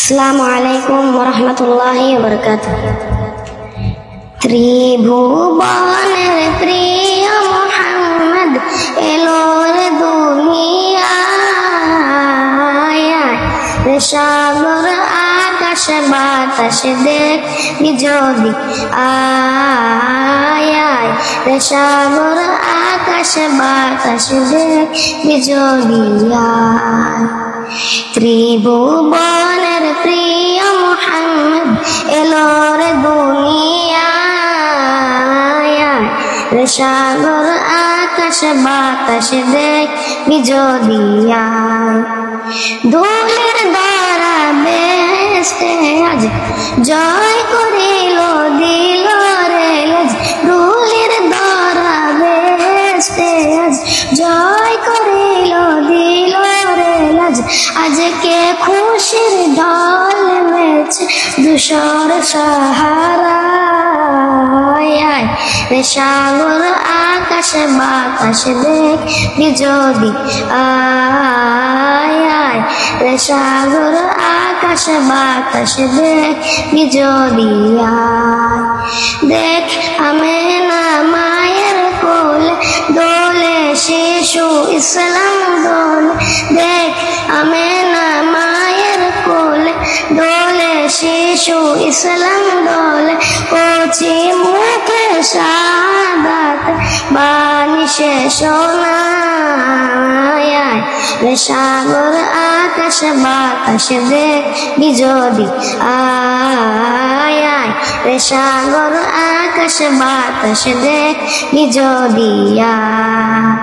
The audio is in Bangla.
আসসালামুআলাইকুম ওয়ারাহমাতুল্লাহি ওয়া বারাকাতুহু। ত্রিভুবনের প্রিয় মুহাম্মদ এলোর দুনিয়ায়, সাগর আকাশ বাতাস দেখবি যদি আয়, সাগর আকাশ বাতাস দেখবি যদি আয়। ত্রিভুবনের প্রিয় মুহাম্মদ এলোর দুনিয়ায়, সাগর আকাশ বাতাস দেখবি যদি আয়। ধুলির দ্বারা বেহেশতে আজ জয় করিল দিল রে লাজ, ধুলির দ্বারা বেহেশতে আজ জয় করিল দিল রে লাজ। আজকে খুশির ঢল নেমেছে ধূসর সাহারায়, সাগর আকাশ বাতাস দেখবি যদি আয়, সাগর আকাশ বাতাস দেখবি যদি আয়। দেখ আমেনা মায়ের কোলে দোলে শিশু ইসলাম দোলে, দেখ আমেনা মায়ের কোলে দোলে শিশু ইসলাম দোলে। কচি মুখে শাহাদাত বাণী শেষ নাই, সাগর আকাশ বাতাস দেখবি যদি আয়, সাগর আকাশ বাতাস দেখবি যদি আয়।